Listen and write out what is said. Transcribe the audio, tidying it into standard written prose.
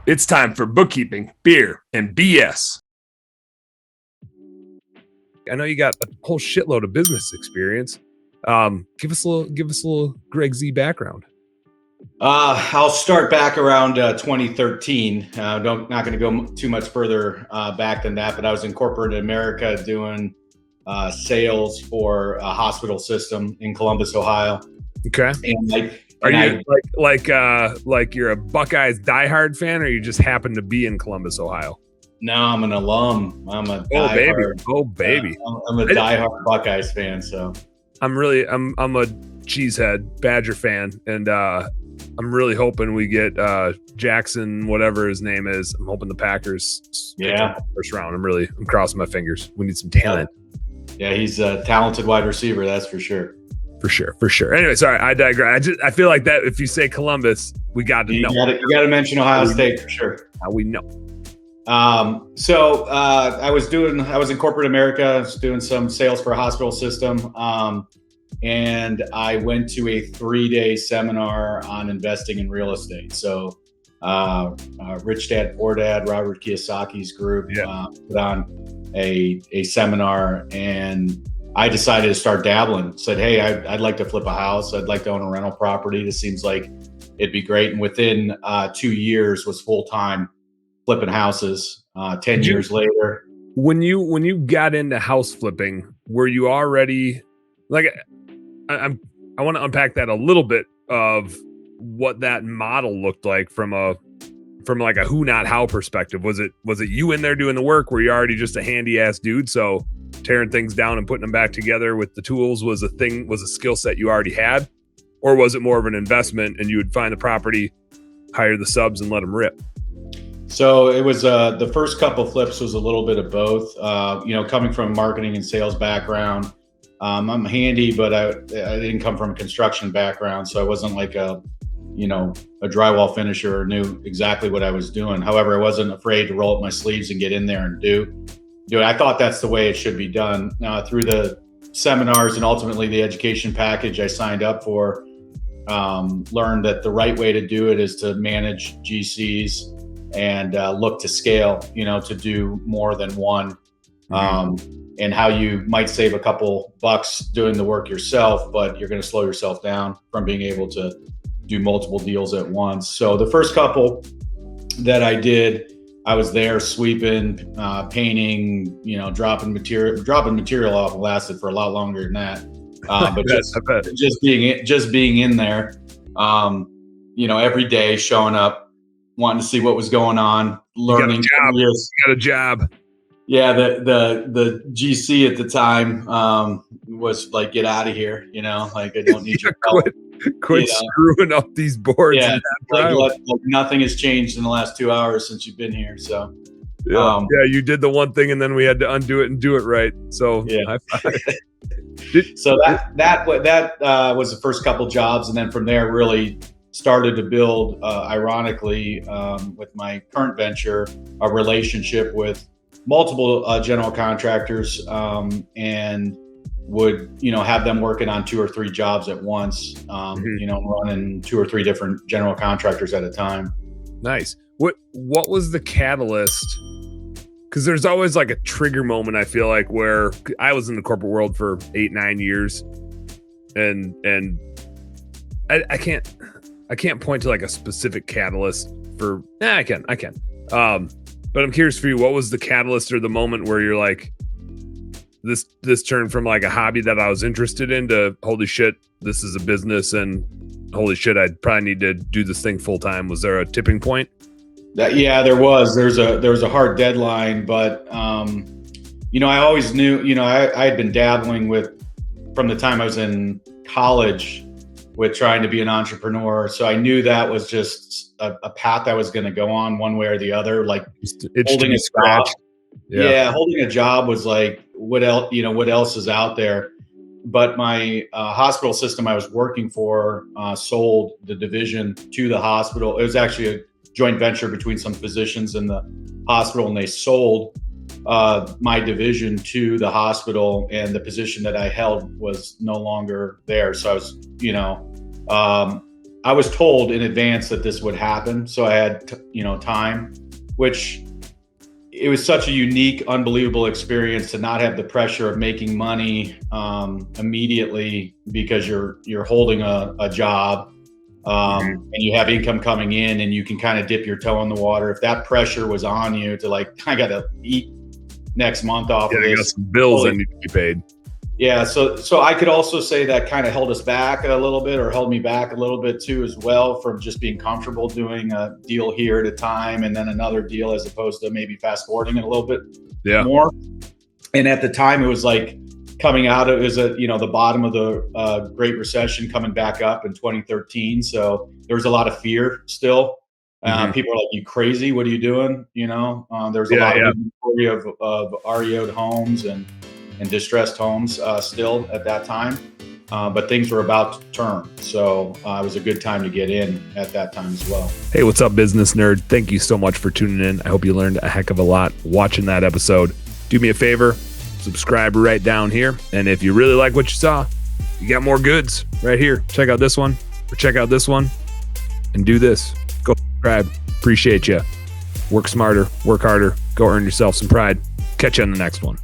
It's time for bookkeeping, beer, and BS. I know you got a whole shitload of business experience. Give us a little Greg Z background. I'll start back around 2013. Not going to go too much further back than that, but I was in corporate America doing sales for a hospital system in Columbus, Ohio. Okay. And Are you like you're a Buckeyes diehard fan, or you just happen to be in Columbus, Ohio? No, I'm an alum. I'm a baby. I'm a diehard Buckeyes fan. So I'm a cheesehead Badger fan, and I'm really hoping we get Jackson, whatever his name is. I'm hoping the Packers first round. I'm crossing my fingers. We need some talent. Yeah, he's a talented wide receiver, that's for sure. For sure. Anyway, sorry, I digress. I feel like that if you say Columbus, we got to know. You got to mention Ohio State for sure. How we know. So I was in corporate America. I was doing some sales for a hospital system. And I went to a 3-day seminar on investing in real estate. So Rich Dad, Poor Dad, Robert Kiyosaki's group put on a seminar, and I decided to start dabbling. Said, hey, I'd like to flip a house. I'd like to own a rental property. This seems like it'd be great. And within 2 years was full-time flipping houses. 10 years later. When you got into house flipping, were you already like, I want to unpack that a little bit of what that model looked like from like a who not how perspective. Was it you in there doing the work? Were you already just a handy ass dude? So tearing things down and putting them back together with the tools was a skill set you already had? Or was it more of an investment and you would find the property, hire the subs, and let them rip? So it was the first couple flips was a little bit of both. Coming from a marketing and sales background, I'm handy, but I didn't come from a construction background, so I wasn't like a drywall finisher or knew exactly what I was doing. However, I wasn't afraid to roll up my sleeves and get in there and do it. I thought that's the way it should be done. Through the seminars and ultimately the education package I signed up for, learned that the right way to do it is to manage GCs and look to scale, to do more than one. And how you might save a couple bucks doing the work yourself, but you're going to slow yourself down from being able to do multiple deals at once. So the first couple that I did, I was there sweeping, painting, dropping material off. Lasted for a lot longer than that. But just being in there, every day showing up, wanting to see what was going on, learning. You got a job. Yeah, the GC at the time was like, "Get out of here!" Like I don't need your help. Quit screwing up these boards. Yeah, like nothing has changed in the last 2 hours since you've been here. So, you did the one thing, and then we had to undo it and do it right. So, yeah. So that was the first couple jobs, and then from there, really started to build, ironically, with my current venture, a relationship with multiple general contractors, and would have them working on 2 or 3 jobs at once, running 2 or 3 different general contractors at a time. Nice. What was the catalyst? Because there's always like a trigger moment, I feel like, where I was in the corporate world for 8-9 years, and I can't point to like a specific catalyst for. I can. But I'm curious for you, what was the catalyst or the moment where you're like, this turned from like a hobby that I was interested in to holy shit, this is a business, and holy shit, I'd probably need to do this thing full time. Was there a tipping point? There was. There was a hard deadline, but I always knew. I had been dabbling with from the time I was in college with trying to be an entrepreneur. So I knew that was just a path I was going to go on one way or the other. Like holding a job. Yeah, holding a job was like, what else is out there? But my hospital system I was working for sold the division to the hospital. It was actually a joint venture between some physicians in the hospital, and they sold my division to the hospital, and the position that I held was no longer there. So I was, I was told in advance that this would happen. So I had, time, which it was such a unique, unbelievable experience to not have the pressure of making money immediately because you're holding a job and you have income coming in and you can kind of dip your toe in the water. If that pressure was on you to like, I got to eat next month off of I got this. some bills that need to be paid. Yeah, so I could also say that kind of held us back a little bit, or held me back a little bit too, as well, from just being comfortable doing a deal here at a time and then another deal, as opposed to maybe fast forwarding it a little bit more. And at the time, it was like coming out of the bottom of the Great Recession, coming back up in 2013. So there was a lot of fear still. People are like, "You crazy? What are you doing?" There's a lot of inventory of REO'd homes and distressed homes still at that time, but things were about to turn. So it was a good time to get in at that time as well. Hey, what's up, business nerd? Thank you so much for tuning in. I hope you learned a heck of a lot watching that episode. Do me a favor, subscribe right down here. And if you really like what you saw, you got more goods right here. Check out this one or check out this one and do this. Go subscribe. Appreciate you. Work smarter, work harder, go earn yourself some pride. Catch you on the next one.